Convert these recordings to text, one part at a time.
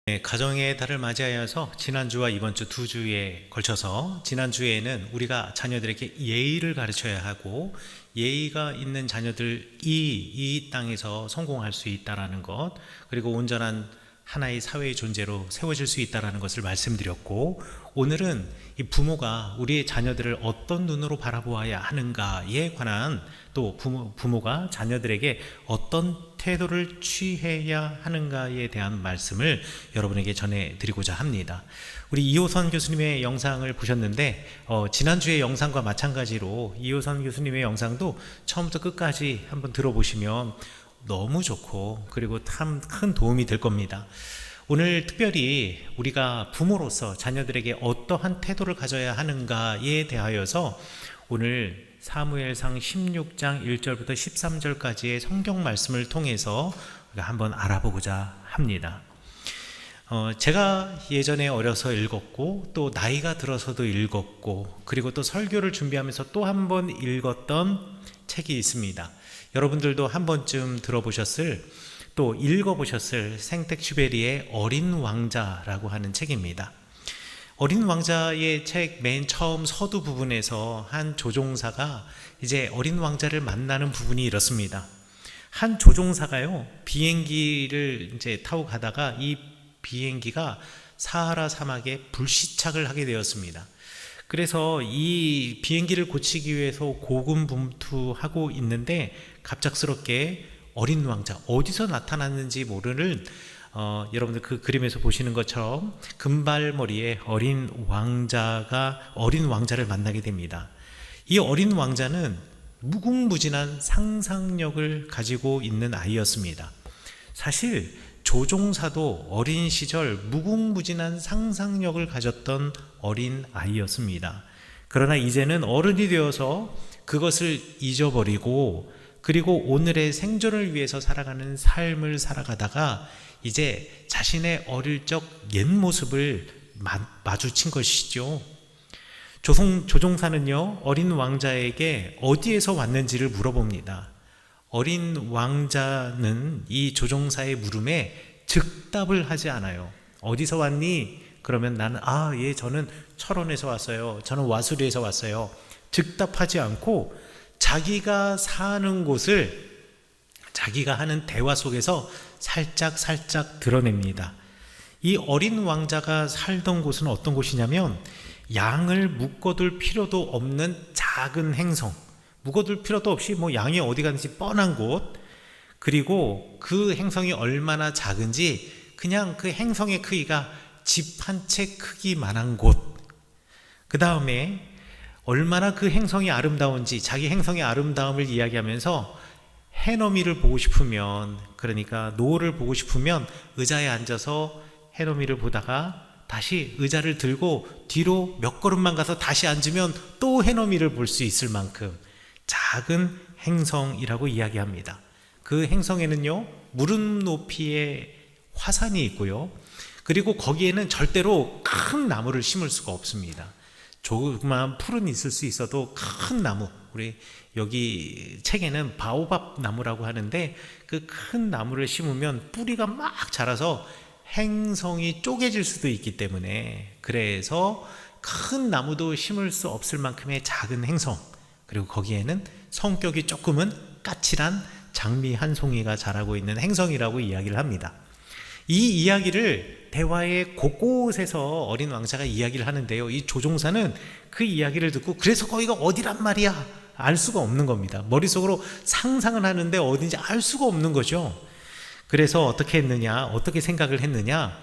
네, 가정의 달을 맞이하여서 지난주와 이번 주 두 주에 걸쳐서 지난주에는 우리가 자녀들에게 예의를 가르쳐야 하고 예의가 있는 자녀들이 이 땅에서 성공할 수 있다는 것, 그리고 온전한 하나의 사회의 존재로 세워질 수 있다는 것을 말씀드렸고, 오늘은 이 부모가 우리의 자녀들을 어떤 눈으로 바라보아야 하는가에 관한, 또 부모가 자녀들에게 어떤 태도를 취해야 하는가에 대한 말씀을 여러분에게 전해드리고자 합니다. 우리 이호선 교수님의 영상을 보셨는데 지난주의 영상과 마찬가지로 이호선 교수님의 영상도 처음부터 끝까지 한번 들어보시면 너무 좋고 그리고 참 큰 도움이 될 겁니다. 오늘 특별히 우리가 부모로서 자녀들에게 어떠한 태도를 가져야 하는가에 대하여서 오늘 사무엘상 16장 1절부터 13절까지의 성경 말씀을 통해서 우리가 한번 알아보고자 합니다. 제가 예전에 어려서 읽었고 또 나이가 들어서도 읽었고 그리고 또 설교를 준비하면서 또 한 번 읽었던 책이 있습니다. 여러분들도 한 번쯤 들어보셨을 또 읽어보셨을 생텍쥐베리의 어린 왕자라고 하는 책입니다. 어린 왕자의 책 맨 처음 서두 부분에서 한 조종사가 이제 어린 왕자를 만나는 부분이 이렇습니다. 한 조종사가요, 비행기를 이제 타고 가다가 이 비행기가 사하라 사막에 불시착을 하게 되었습니다. 그래서 이 비행기를 고치기 위해서 고군분투하고 있는데 갑작스럽게 어린 왕자, 어디서 나타났는지 모르는 여러분들 그 그림에서 보시는 것처럼 금발머리의 어린 왕자를 만나게 됩니다. 이 어린 왕자는 무궁무진한 상상력을 가지고 있는 아이였습니다. 사실 조종사도 어린 시절 무궁무진한 상상력을 가졌던 어린 아이였습니다. 그러나 이제는 어른이 되어서 그것을 잊어버리고 그리고 오늘의 생존을 위해서 살아가는 삶을 살아가다가 이제 자신의 어릴 적 옛 모습을 마주친 것이죠. 조종사는요, 어린 왕자에게 어디에서 왔는지를 물어봅니다. 어린 왕자는 이 조종사의 물음에 즉답을 하지 않아요. 어디서 왔니? 그러면 나는 저는 철원에서 왔어요. 저는 와수리에서 왔어요. 즉답하지 않고 자기가 사는 곳을 자기가 하는 대화 속에서 살짝 드러냅니다. 이 어린 왕자가 살던 곳은 어떤 곳이냐면 양을 묶어둘 필요도 없는 작은 행성, 묶어둘 필요도 없이 양이 어디 가는지 뻔한 곳, 그리고 그 행성이 얼마나 작은지 그냥 그 행성의 크기가 집 한 채 크기만한 곳, 그 다음에 얼마나 그 행성이 아름다운지 자기 행성의 아름다움을 이야기하면서 해넘이를 보고 싶으면, 그러니까 노을을 보고 싶으면 의자에 앉아서 해넘이를 보다가 다시 의자를 들고 뒤로 몇 걸음만 가서 다시 앉으면 또 해넘이를 볼 수 있을 만큼 작은 행성이라고 이야기합니다. 그 행성에는요, 무릎 높이의 화산이 있고요, 그리고 거기에는 절대로 큰 나무를 심을 수가 없습니다. 조그마한 풀은 있을 수 있어도 큰 나무, 우리 여기 책에는 바오밥 나무라고 하는데 그 큰 나무를 심으면 뿌리가 막 자라서 행성이 쪼개질 수도 있기 때문에, 그래서 큰 나무도 심을 수 없을 만큼의 작은 행성, 그리고 거기에는 성격이 조금은 까칠한 장미 한 송이가 자라고 있는 행성이라고 이야기를 합니다. 이 이야기를 대화의 곳곳에서 어린 왕자가 이야기를 하는데요, 이 조종사는 그 이야기를 듣고 그래서 거기가 어디란 말이야 알 수가 없는 겁니다. 머릿속으로 상상을 하는데 어딘지 알 수가 없는 거죠. 그래서 어떻게 했느냐, 어떻게 생각을 했느냐,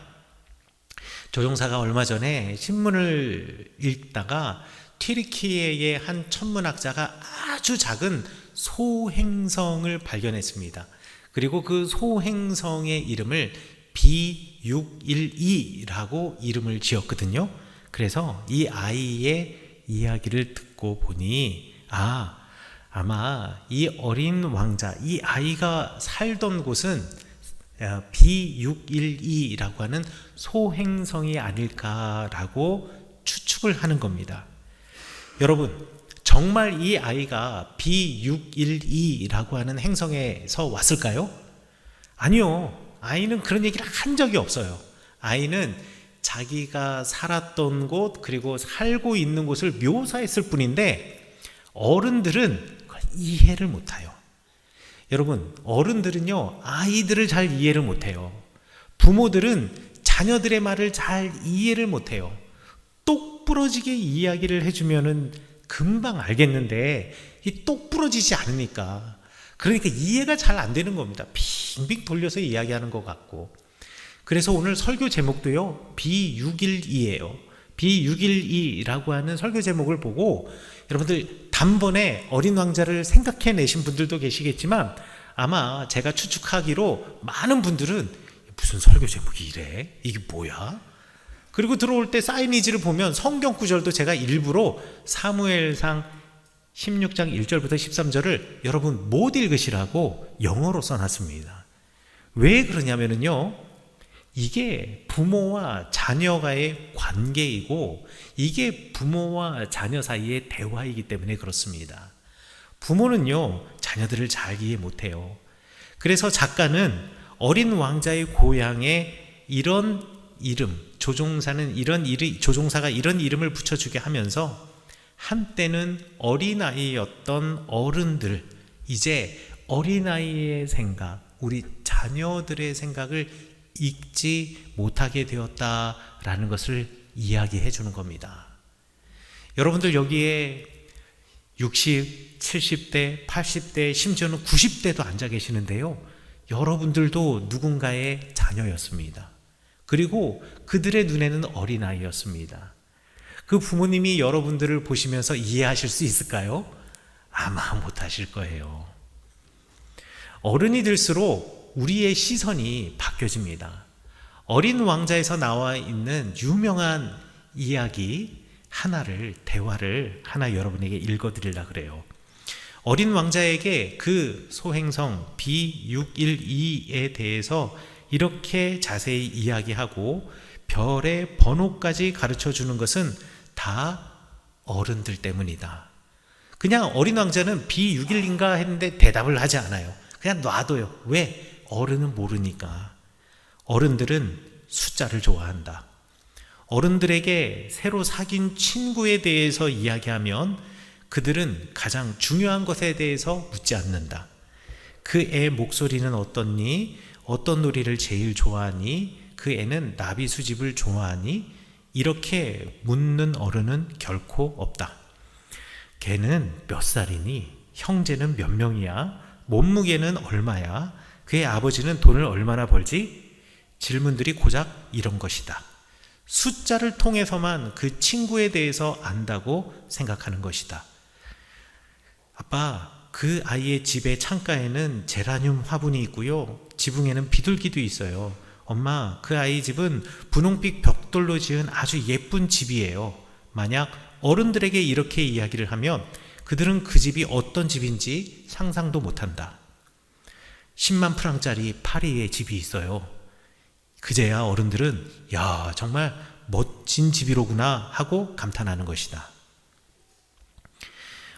조종사가 얼마 전에 신문을 읽다가 튀르키예의 한 천문학자가 아주 작은 소행성을 발견했습니다. 그리고 그 소행성의 이름을 B612라고 이름을 지었거든요. 그래서 이 아이의 이야기를 듣고 보니 아마 이 어린 왕자, 이 아이가 살던 곳은 B612라고 하는 소행성이 아닐까라고 추측을 하는 겁니다. 여러분, 정말 이 아이가 B612라고 하는 행성에서 왔을까요? 아니요. 아이는 그런 얘기를 한 적이 없어요. 아이는 자기가 살았던 곳 그리고 살고 있는 곳을 묘사했을 뿐인데 어른들은 그걸 이해를 못해요. 여러분, 어른들은요 아이들을 잘 이해를 못해요. 부모들은 자녀들의 말을 잘 이해를 못해요. 똑부러지게 이야기를 해주면은 금방 알겠는데 이 똑부러지지 않으니까, 그러니까 이해가 잘 안 되는 겁니다. 빙빙 돌려서 이야기하는 것 같고. 그래서 오늘 설교 제목도요 B612예요. B612라고 하는 설교 제목을 보고 여러분들 단번에 어린 왕자를 생각해내신 분들도 계시겠지만, 아마 제가 추측하기로 많은 분들은 무슨 설교 제목이 이래? 이게 뭐야? 그리고 들어올 때 사이니지를 보면 성경 구절도 제가 일부러 사무엘상 16장 1절부터 13절을 여러분 못 읽으시라고 영어로 써놨습니다. 왜 그러냐면요, 이게 부모와 자녀가의 관계이고 이게 부모와 자녀 사이의 대화이기 때문에 그렇습니다. 부모는요 자녀들을 잘 이해 못해요. 그래서 작가는 어린 왕자의 고향에 이런 이름, 조종사가 이런 이름을 붙여주게 하면서 한때는 어린아이였던 어른들, 이제 어린아이의 생각, 우리 자녀들의 생각을 읽지 못하게 되었다라는 것을 이야기해 주는 겁니다. 여러분들 여기에 60, 70대, 80대, 심지어는 90대도 앉아 계시는데요, 여러분들도 누군가의 자녀였습니다. 그리고 그들의 눈에는 어린아이였습니다. 그 부모님이 여러분들을 보시면서 이해하실 수 있을까요? 아마 못하실 거예요. 어른이 들수록 우리의 시선이 바뀌어집니다. 어린 왕자에서 나와 있는 유명한 이야기 대화를 하나 여러분에게 읽어드리려고 그래요. 어린 왕자에게 그 소행성 B612에 대해서 이렇게 자세히 이야기하고 별의 번호까지 가르쳐 주는 것은 다 어른들 때문이다. 그냥 어린 왕자는 B612인가 했는데 대답을 하지 않아요. 그냥 놔둬요. 왜? 어른은 모르니까. 어른들은 숫자를 좋아한다. 어른들에게 새로 사귄 친구에 대해서 이야기하면 그들은 가장 중요한 것에 대해서 묻지 않는다. 그 애 목소리는 어떻니? 어떤 놀이를 제일 좋아하니? 그 애는 나비 수집을 좋아하니? 이렇게 묻는 어른은 결코 없다. 걔는 몇 살이니? 형제는 몇 명이야? 몸무게는 얼마야? 그의 아버지는 돈을 얼마나 벌지? 질문들이 고작 이런 것이다. 숫자를 통해서만 그 친구에 대해서 안다고 생각하는 것이다. 아빠, 그 아이의 집의 창가에는 제라늄 화분이 있고요, 지붕에는 비둘기도 있어요. 엄마, 그 아이 집은 분홍빛 벽돌로 지은 아주 예쁜 집이에요. 만약 어른들에게 이렇게 이야기를 하면 그들은 그 집이 어떤 집인지 상상도 못한다. 10만 프랑짜리 파리의 집이 있어요. 그제야 어른들은 야, 정말 멋진 집이로구나 하고 감탄하는 것이다.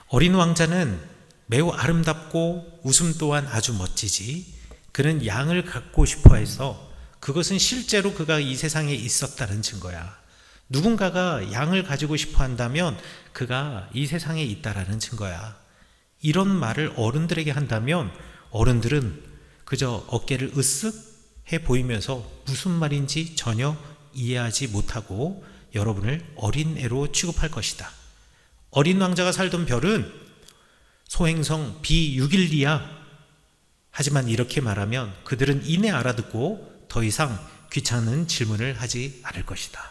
어린 왕자는 매우 아름답고 웃음 또한 아주 멋지지. 그는 양을 갖고 싶어 해서 그것은 실제로 그가 이 세상에 있었다는 증거야. 누군가가 양을 가지고 싶어 한다면 그가 이 세상에 있다라는 증거야. 이런 말을 어른들에게 한다면 어른들은 그저 어깨를 으쓱 해 보이면서 무슨 말인지 전혀 이해하지 못하고 여러분을 어린애로 취급할 것이다. 어린 왕자가 살던 별은 소행성 B612야. 하지만 이렇게 말하면 그들은 이내 알아듣고 더 이상 귀찮은 질문을 하지 않을 것이다.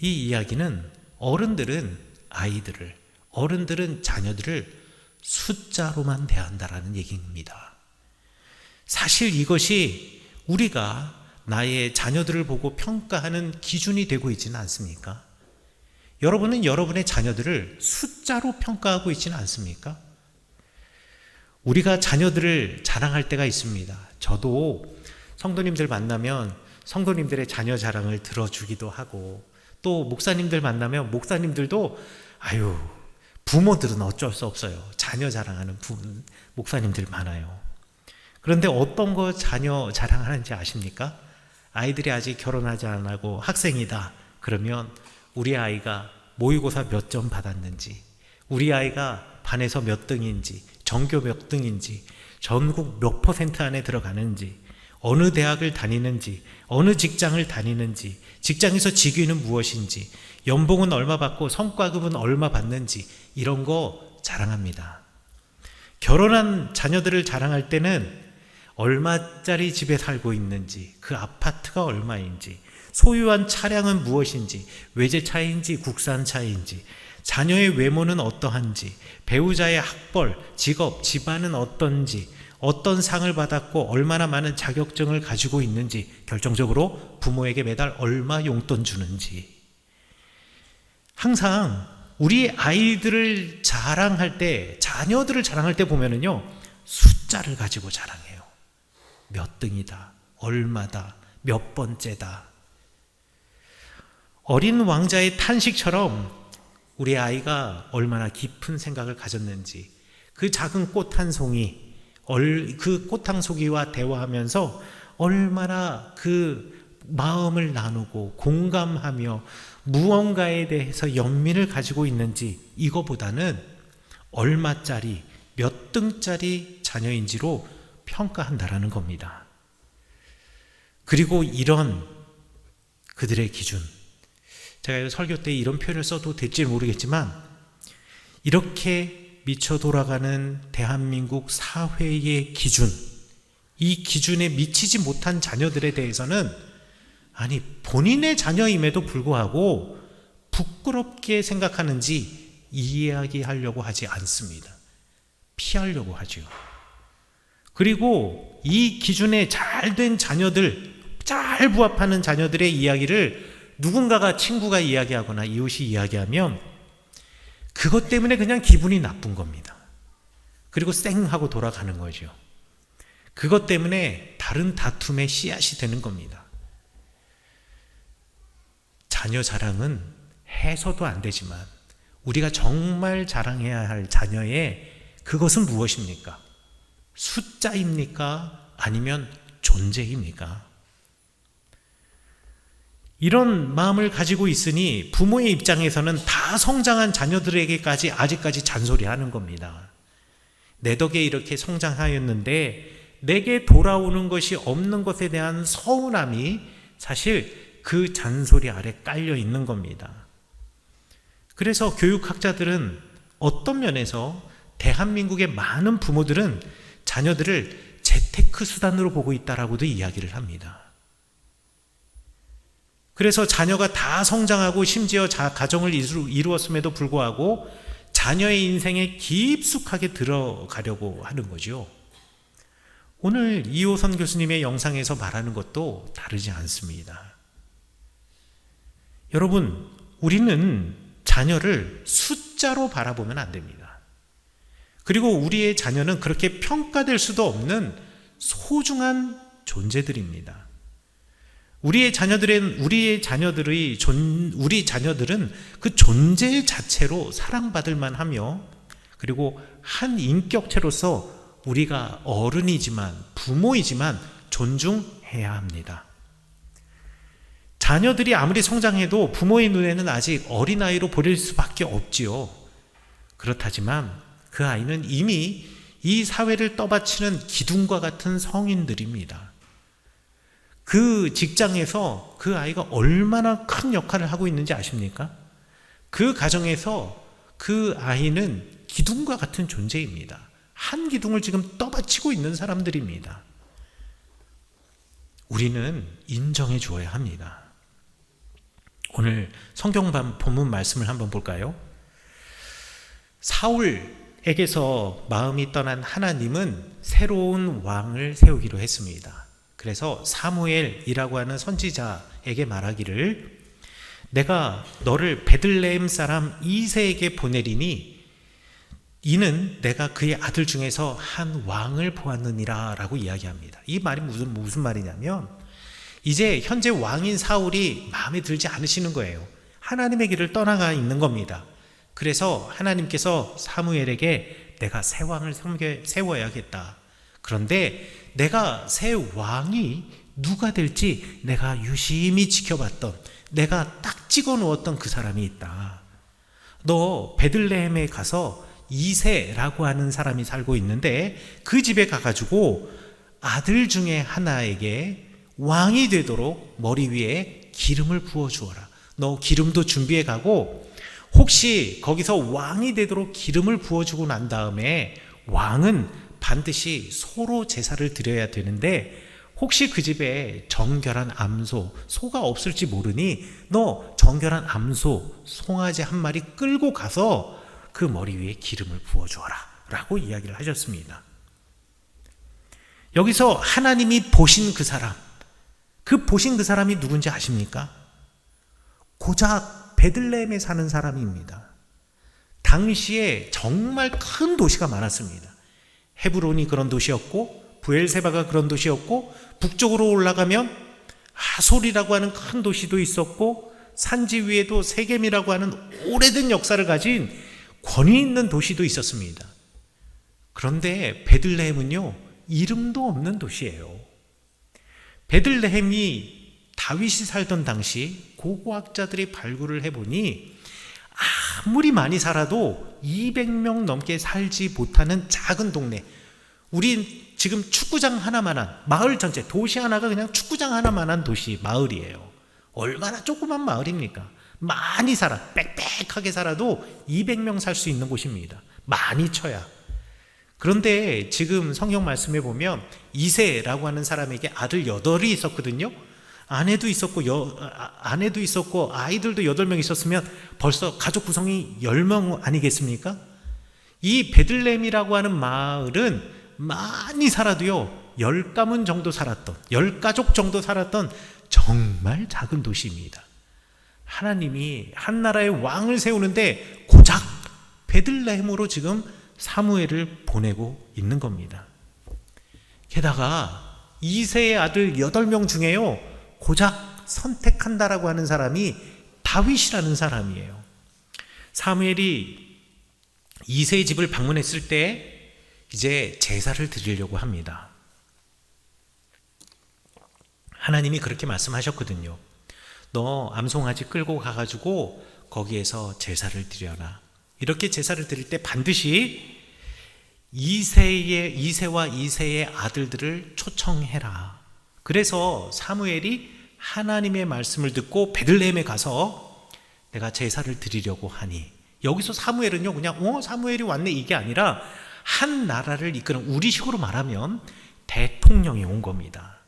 이 이야기는 어른들은 아이들을, 어른들은 자녀들을 숫자로만 대한다라는 얘기입니다. 사실 이것이 우리가 나의 자녀들을 보고 평가하는 기준이 되고 있지는 않습니까? 여러분은 여러분의 자녀들을 숫자로 평가하고 있지는 않습니까? 우리가 자녀들을 자랑할 때가 있습니다. 저도 성도님들 만나면 성도님들의 자녀 자랑을 들어주기도 하고, 또 목사님들 만나면 목사님들도 아유, 부모들은 어쩔 수 없어요. 자녀 자랑하는 목사님들 많아요. 그런데 어떤 거 자녀 자랑하는지 아십니까? 아이들이 아직 결혼하지 않고 학생이다. 그러면 우리 아이가 모의고사 몇 점 받았는지, 우리 아이가 반에서 몇 등인지, 전교 몇 등인지, 전국 몇 % 안에 들어가는지, 어느 대학을 다니는지, 어느 직장을 다니는지, 직장에서 직위는 무엇인지, 연봉은 얼마 받고 성과급은 얼마 받는지, 이런 거 자랑합니다. 결혼한 자녀들을 자랑할 때는 얼마짜리 집에 살고 있는지, 그 아파트가 얼마인지, 소유한 차량은 무엇인지, 외제차인지 국산차인지, 자녀의 외모는 어떠한지, 배우자의 학벌, 직업, 집안은 어떤지, 어떤 상을 받았고 얼마나 많은 자격증을 가지고 있는지, 결정적으로 부모에게 매달 얼마 용돈 주는지. 항상 우리 아이들을 자랑할 때, 자녀들을 자랑할 때 보면은요, 숫자를 가지고 자랑해요. 몇 등이다, 얼마다, 몇 번째다. 어린 왕자의 탄식처럼 우리 아이가 얼마나 깊은 생각을 가졌는지, 그 작은 꽃 한 송이, 그 꽃 한 송이와 대화하면서 얼마나 그 마음을 나누고 공감하며 무언가에 대해서 연민을 가지고 있는지, 이거보다는 얼마짜리, 몇 등짜리 자녀인지로 평가한다라는 겁니다. 그리고 이런 그들의 기준, 제가 설교 때 이런 표현을 써도 될지 모르겠지만, 이렇게 미쳐 돌아가는 대한민국 사회의 기준, 이 기준에 미치지 못한 자녀들에 대해서는, 아니 본인의 자녀임에도 불구하고 부끄럽게 생각하는지 이야기하려고 하지 않습니다. 피하려고 하죠. 그리고 이 기준에 잘 된 자녀들, 잘 부합하는 자녀들의 이야기를 누군가가, 친구가 이야기하거나 이웃이 이야기하면 그것 때문에 그냥 기분이 나쁜 겁니다. 그리고 쌩 하고 돌아가는 거죠. 그것 때문에 다른 다툼의 씨앗이 되는 겁니다. 자녀 자랑은 해서도 안 되지만 우리가 정말 자랑해야 할 자녀의 그것은 무엇입니까? 숫자입니까? 아니면 존재입니까? 이런 마음을 가지고 있으니 부모의 입장에서는 다 성장한 자녀들에게까지 아직까지 잔소리하는 겁니다. 내 덕에 이렇게 성장하였는데 내게 돌아오는 것이 없는 것에 대한 서운함이 사실 그 잔소리 아래 깔려 있는 겁니다. 그래서 교육학자들은 어떤 면에서 대한민국의 많은 부모들은 자녀들을 재테크 수단으로 보고 있다라고도 이야기를 합니다. 그래서 자녀가 다 성장하고 심지어 가정을 이루었음에도 불구하고 자녀의 인생에 깊숙하게 들어가려고 하는 거죠. 오늘 이호선 교수님의 영상에서 말하는 것도 다르지 않습니다. 여러분, 우리는 자녀를 숫자로 바라보면 안 됩니다. 그리고 우리의 자녀는 그렇게 평가될 수도 없는 소중한 존재들입니다. 우리 자녀들은 그 존재 자체로 사랑받을 만하며, 그리고 한 인격체로서 우리가 어른이지만 부모이지만 존중해야 합니다. 자녀들이 아무리 성장해도 부모의 눈에는 아직 어린아이로 보일 수밖에 없지요. 그렇다지만 그 아이는 이미 이 사회를 떠받치는 기둥과 같은 성인들입니다. 그 직장에서 그 아이가 얼마나 큰 역할을 하고 있는지 아십니까? 그 가정에서 그 아이는 기둥과 같은 존재입니다. 한 기둥을 지금 떠받치고 있는 사람들입니다. 우리는 인정해 주어야 합니다. 오늘 성경 본문 말씀을 한번 볼까요? 사울에게서 마음이 떠난 하나님은 새로운 왕을 세우기로 했습니다. 그래서 사무엘이라고 하는 선지자에게 말하기를, 내가 너를 베들레헴 사람 이새에게 보내리니 이는 내가 그의 아들 중에서 한 왕을 보았느니라 라고 이야기합니다. 이 말이 무슨 말이냐면, 이제 현재 왕인 사울이 마음에 들지 않으시는 거예요. 하나님의 길을 떠나가 있는 겁니다. 그래서 하나님께서 사무엘에게 내가 새 왕을 세워야겠다. 그런데 내가 새 왕이 누가 될지 내가 유심히 지켜봤던, 내가 딱 찍어 놓았던 그 사람이 있다. 너 베들레헴에 가서 이새라고 하는 사람이 살고 있는데 그 집에 가가지고 아들 중에 하나에게 왕이 되도록 머리 위에 기름을 부어주어라. 너 기름도 준비해 가고, 혹시 거기서 왕이 되도록 기름을 부어주고 난 다음에 왕은 반드시 소로 제사를 드려야 되는데, 혹시 그 집에 정결한 암소, 소가 없을지 모르니 너 정결한 암소, 송아지 한 마리 끌고 가서 그 머리 위에 기름을 부어주어라 라고 이야기를 하셨습니다. 여기서 하나님이 보신 그 사람, 그 보신 그 사람이 누군지 아십니까? 고작 베들레헴에 사는 사람입니다. 당시에 정말 큰 도시가 많았습니다. 헤브론이 그런 도시였고, 브엘세바가 그런 도시였고, 북쪽으로 올라가면 하솔이라고 하는 큰 도시도 있었고, 산지 위에도 세겜이라고 하는 오래된 역사를 가진 권위 있는 도시도 있었습니다. 그런데 베들레헴은요, 이름도 없는 도시예요. 베들레헴이 다윗이 살던 당시 고고학자들이 발굴을 해보니 아무리 많이 살아도 200명 넘게 살지 못하는 작은 동네, 우린 지금 축구장 하나만한 마을 전체, 도시 하나가 그냥 축구장 하나만한 도시, 마을이에요. 얼마나 조그만 마을입니까? 많이 살아, 빽빽하게 살아도 200명 살 수 있는 곳입니다. 많이 쳐야. 그런데 지금 성경 말씀에 보면 이새라고 하는 사람에게 아들 8이 있었거든요. 아내도 있었고 아이들도 8명 있었으면 벌써 가족 구성이 10명 아니겠습니까? 이 베들레헴이라고 하는 마을은 많이 살아도요 10가문 정도 살았던, 10가족 정도 살았던 정말 작은 도시입니다. 하나님이 한 나라의 왕을 세우는데 고작 베들레헴으로 지금 사무엘을 보내고 있는 겁니다. 게다가 이새의 아들 8명 중에요 고작 선택한다라고 하는 사람이 다윗이라는 사람이에요. 사무엘이 이새의 집을 방문했을 때 이제 제사를 드리려고 합니다. 하나님이 그렇게 말씀하셨거든요. 너 암송아지 끌고 가가지고 거기에서 제사를 드려라. 이렇게 제사를 드릴 때 반드시 이새와 이새의 아들들을 초청해라. 그래서 사무엘이 하나님의 말씀을 듣고 베들레헴에 가서 내가 제사를 드리려고 하니, 여기서 사무엘은요 그냥 사무엘이 왔네 이게 아니라 한 나라를 이끄는, 우리식으로 말하면 대통령이 온 겁니다.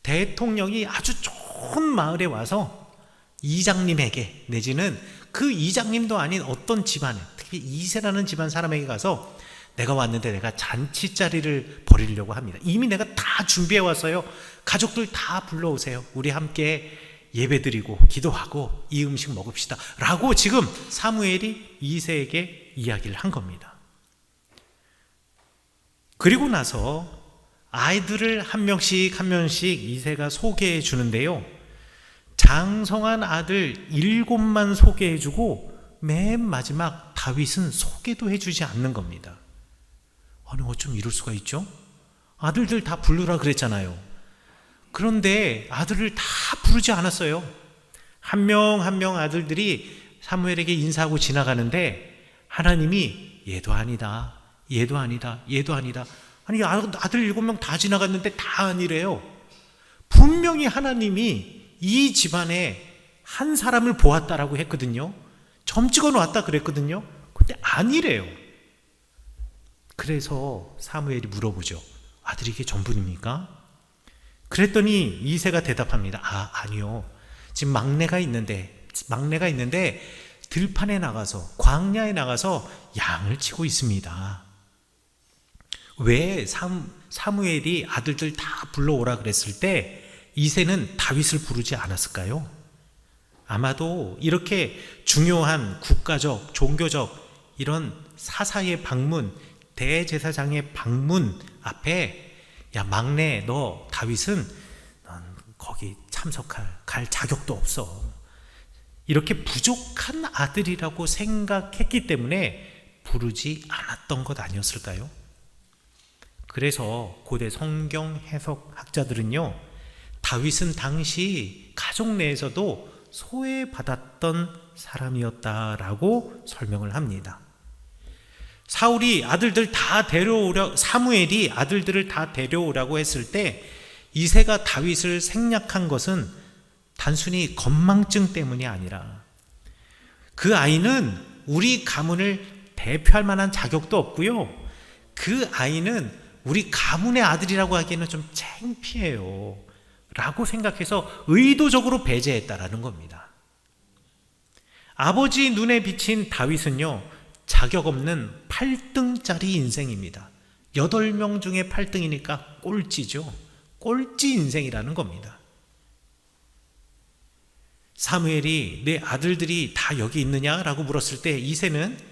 대통령이 아주 좋은 마을에 와서 이장님에게, 내지는 그 이장님도 아닌 어떤 집안에, 특히 이새라는 집안 사람에게 가서 내가 왔는데 내가 잔치자리를 벌이려고 합니다. 이미 내가 다 준비해 왔어요. 가족들 다 불러오세요. 우리 함께 예배드리고 기도하고 이 음식 먹읍시다 라고 지금 사무엘이 이새에게 이야기를 한 겁니다. 그리고 나서 아이들을 한 명씩 이새가 소개해 주는데요, 장성한 아들 7만 소개해 주고 맨 마지막 다윗은 소개도 해주지 않는 겁니다. 아니 어쩜 이럴 수가 있죠? 아들들 다 부르라 그랬잖아요. 그런데 아들을 다 부르지 않았어요. 한 명 한 명 아들들이 사무엘에게 인사하고 지나가는데 하나님이 얘도 아니다, 얘도 아니다, 얘도 아니다. 아니 아들 7명 다 지나갔는데 다 아니래요. 분명히 하나님이 이 집안에 한 사람을 보았다라고 했거든요. 점 찍어 놓았다 그랬거든요. 근데 아니래요. 그래서 사무엘이 물어보죠. 아들이 이게 전부입니까? 그랬더니 이새가 대답합니다. 아니요. 지금 막내가 있는데 들판에 나가서, 광야에 나가서 양을 치고 있습니다. 왜 사무엘이 아들들 다 불러오라 그랬을 때 이새는 다윗을 부르지 않았을까요? 아마도 이렇게 중요한 국가적, 종교적 이런 사사의 방문, 대제사장의 방문 앞에 야 막내 너 다윗은 넌 거기 갈 자격도 없어, 이렇게 부족한 아들이라고 생각했기 때문에 부르지 않았던 것 아니었을까요? 그래서 고대 성경 해석 학자들은요 다윗은 당시 가족 내에서도 소외받았던 사람이었다라고 설명을 합니다. 사무엘이 아들들을 다 데려오라고 했을 때 이새가 다윗을 생략한 것은 단순히 건망증 때문이 아니라 그 아이는 우리 가문을 대표할 만한 자격도 없고요. 그 아이는 우리 가문의 아들이라고 하기에는 좀 창피해요 라고 생각해서 의도적으로 배제했다라는 겁니다. 아버지 눈에 비친 다윗은요, 자격 없는 8등짜리 인생입니다. 8명 중에 8등이니까 꼴찌죠. 꼴찌 인생이라는 겁니다. 사무엘이 내 아들들이 다 여기 있느냐라고 물었을 때 이새는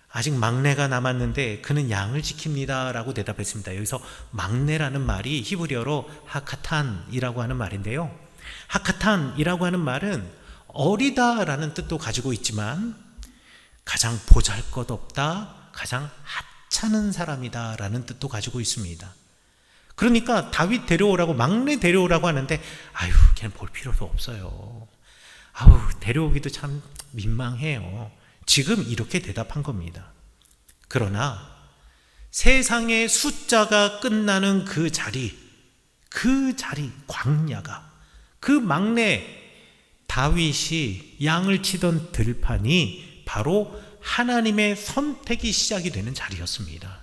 아직 막내가 남았는데 그는 양을 지킵니다 라고 대답했습니다. 여기서 막내라는 말이 히브리어로 하카탄이라고 하는 말인데요, 하카탄이라고 하는 말은 어리다라는 뜻도 가지고 있지만 가장 보잘것없다, 가장 하찮은 사람이다 라는 뜻도 가지고 있습니다. 그러니까 다윗 데려오라고, 막내 데려오라고 하는데 아유 걔는 볼 필요도 없어요. 아우 데려오기도 참 민망해요. 지금 이렇게 대답한 겁니다. 그러나 세상의 숫자가 끝나는 그 자리, 광야가, 그 막내 다윗이 양을 치던 들판이 바로 하나님의 선택이 시작이 되는 자리였습니다.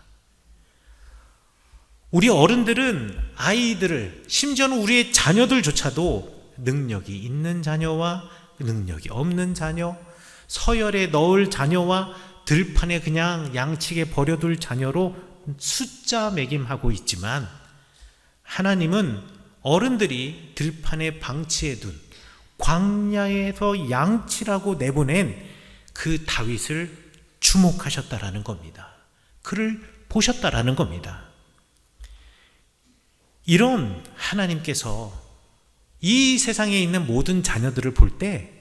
우리 어른들은 아이들을, 심지어는 우리의 자녀들조차도 능력이 있는 자녀와 능력이 없는 자녀, 서열에 넣을 자녀와 들판에 그냥 양치게 버려둘 자녀로 숫자 매김하고 있지만 하나님은 어른들이 들판에 방치해둔 광야에서 양치라고 내보낸 그 다윗을 주목하셨다라는 겁니다. 그를 보셨다라는 겁니다. 이런 하나님께서 이 세상에 있는 모든 자녀들을 볼 때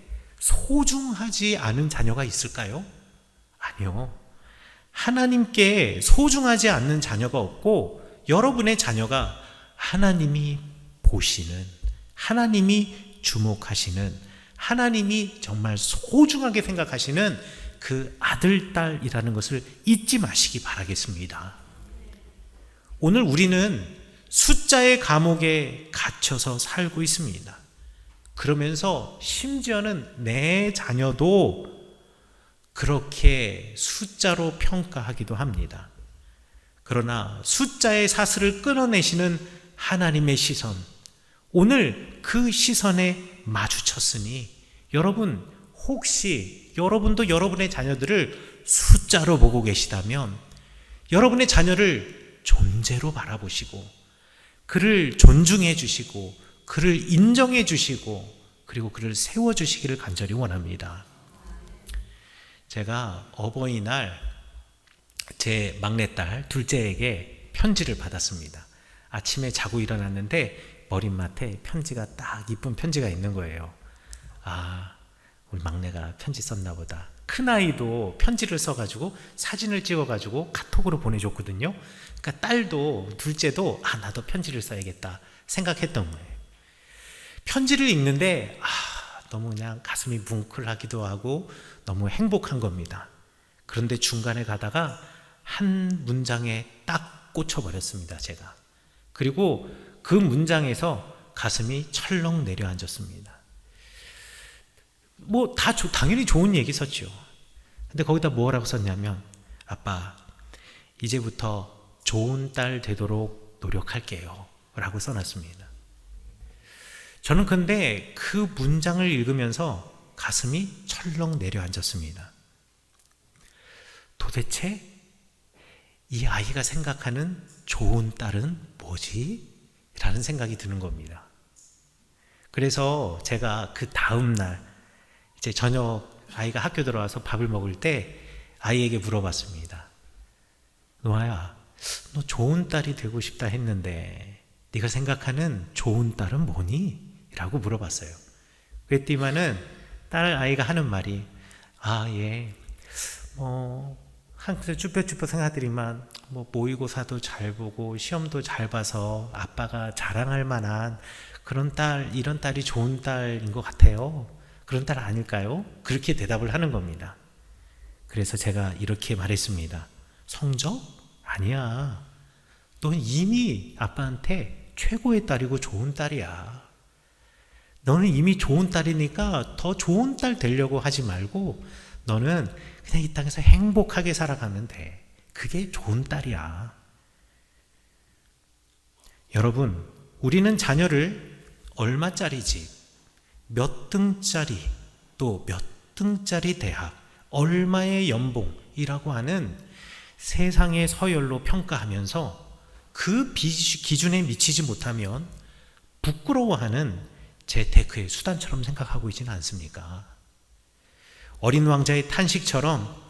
소중하지 않은 자녀가 있을까요? 아니요. 하나님께 소중하지 않는 자녀가 없고 여러분의 자녀가 하나님이 보시는, 하나님이 주목하시는, 하나님이 정말 소중하게 생각하시는 그 아들, 딸이라는 것을 잊지 마시기 바라겠습니다. 오늘 우리는 숫자의 감옥에 갇혀서 살고 있습니다. 그러면서 심지어는 내 자녀도 그렇게 숫자로 평가하기도 합니다. 그러나 숫자의 사슬을 끊어내시는 하나님의 시선, 오늘 그 시선에 마주쳤으니 여러분, 혹시 여러분도 여러분의 자녀들을 숫자로 보고 계시다면 여러분의 자녀를 존재로 바라보시고 그를 존중해 주시고 그를 인정해 주시고 그리고 그를 세워 주시기를 간절히 원합니다. 제가 어버이날 제 막내딸 둘째에게 편지를 받았습니다. 아침에 자고 일어났는데 머릿맡에 편지가 딱 이쁜 편지가 있는 거예요. 아, 우리 막내가 편지 썼나 보다. 큰아이도 편지를 써가지고 사진을 찍어가지고 카톡으로 보내줬거든요. 그러니까 딸도, 둘째도 나도 편지를 써야겠다 생각했던 거예요. 편지를 읽는데 너무 그냥 가슴이 뭉클하기도 하고 너무 행복한 겁니다. 그런데 중간에 가다가 한 문장에 딱 꽂혀버렸습니다, 제가. 그리고 그 문장에서 가슴이 철렁 내려앉았습니다. 뭐 다 당연히 좋은 얘기 썼죠. 근데 거기다 뭐라고 썼냐면, 아빠 이제부터 좋은 딸 되도록 노력할게요 라고 써놨습니다. 저는 근데 그 문장을 읽으면서 가슴이 철렁 내려앉았습니다. 도대체 이 아이가 생각하는 좋은 딸은 뭐지? 라는 생각이 드는 겁니다. 그래서 제가 그 다음날 이제 저녁 아이가 학교 들어와서 밥을 먹을 때 아이에게 물어봤습니다. 노아야, 너 좋은 딸이 되고 싶다 했는데 네가 생각하는 좋은 딸은 뭐니? 라고 물어봤어요. 그랬더니만은 딸 아이가 하는 말이 예, 항상 쭈뼛쭈뼛 생각들이만 뭐 모의고사도 잘 보고 시험도 잘 봐서 아빠가 자랑할 만한 그런 딸, 이런 딸이 좋은 딸인 것 같아요. 그런 딸 아닐까요? 그렇게 대답을 하는 겁니다. 그래서 제가 이렇게 말했습니다. 성적? 아니야. 넌 이미 아빠한테 최고의 딸이고 좋은 딸이야. 너는 이미 좋은 딸이니까 더 좋은 딸 되려고 하지 말고 너는 그냥 이 땅에서 행복하게 살아가면 돼. 그게 좋은 딸이야. 여러분, 우리는 자녀를 얼마짜리 집, 몇 등짜리, 또 몇 등짜리 대학, 얼마의 연봉이라고 하는 세상의 서열로 평가하면서 그 기준에 미치지 못하면 부끄러워하는 재테크의 수단처럼 생각하고 있지는 않습니까? 어린 왕자의 탄식처럼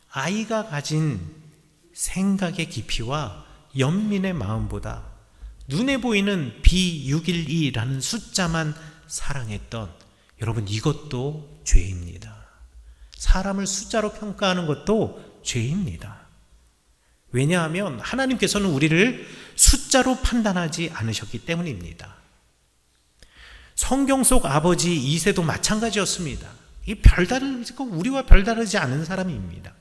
아이가 가진 생각의 깊이와 연민의 마음보다 눈에 보이는 B612라는 숫자만 사랑했던 여러분, 이것도 죄입니다. 사람을 숫자로 평가하는 것도 죄입니다. 왜냐하면 하나님께서는 우리를 숫자로 판단하지 않으셨기 때문입니다. 성경 속 아버지 이새도 마찬가지였습니다. 우리와 별다르지 않은 사람입니다.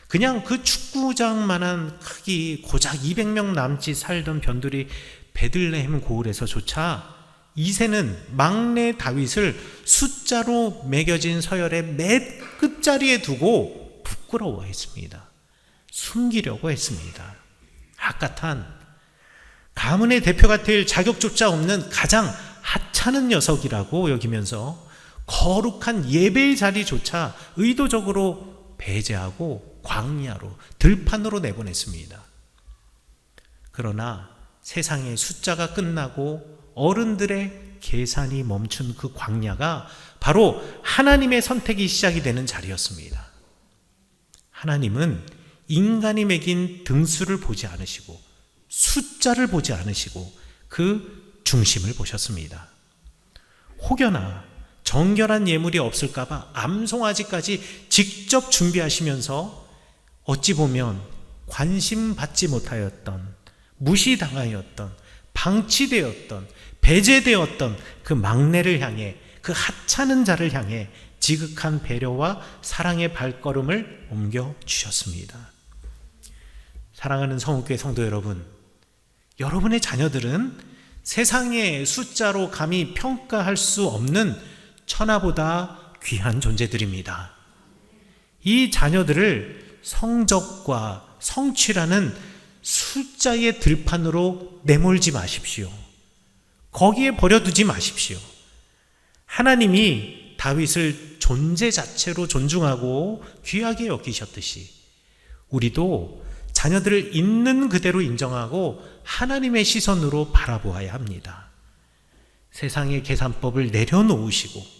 그냥 그 축구장만한 크기 고작 200명 남짓 살던 변두리 베들레헴 고을에서조차 이새는 막내 다윗을 숫자로 매겨진 서열의 맨 끝자리에 두고 부끄러워했습니다. 숨기려고 했습니다. 악같한 가문의 대표가 될 자격조차 없는 가장 하찮은 녀석이라고 여기면서 거룩한 예배의 자리조차 의도적으로 배제하고 광야로 들판으로 내보냈습니다. 그러나 세상의 숫자가 끝나고 어른들의 계산이 멈춘 그 광야가 바로 하나님의 선택이 시작이 되는 자리였습니다. 하나님은 인간이 매긴 등수를 보지 않으시고 숫자를 보지 않으시고 그 중심을 보셨습니다. 혹여나 정결한 예물이 없을까봐 암송아지까지 직접 준비하시면서 어찌 보면 관심받지 못하였던, 무시당하였던, 방치되었던, 배제되었던 그 막내를 향해, 그 하찮은 자를 향해 지극한 배려와 사랑의 발걸음을 옮겨주셨습니다. 사랑하는 성읍교회 성도 여러분, 여러분의 자녀들은 세상의 숫자로 감히 평가할 수 없는 천하보다 귀한 존재들입니다. 이 자녀들을 성적과 성취라는 숫자의 들판으로 내몰지 마십시오. 거기에 버려두지 마십시오. 하나님이 다윗을 존재 자체로 존중하고 귀하게 여기셨듯이 우리도 자녀들을 있는 그대로 인정하고 하나님의 시선으로 바라보아야 합니다. 세상의 계산법을 내려놓으시고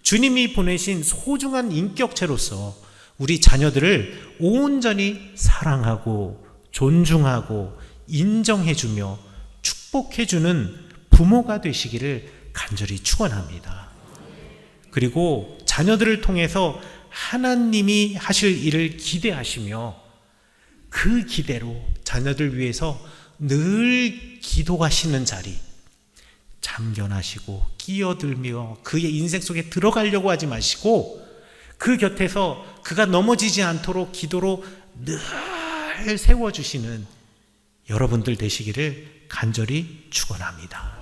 주님이 보내신 소중한 인격체로서 우리 자녀들을 온전히 사랑하고 존중하고 인정해주며 축복해주는 부모가 되시기를 간절히 축원합니다. 그리고 자녀들을 통해서 하나님이 하실 일을 기대하시며 그 기대로 자녀들 위해서 늘 기도하시는 자리, 참견하시고 끼어들며 그의 인생 속에 들어가려고 하지 마시고 그 곁에서 그가 넘어지지 않도록 기도로 늘 세워주시는 여러분들 되시기를 간절히 축원합니다.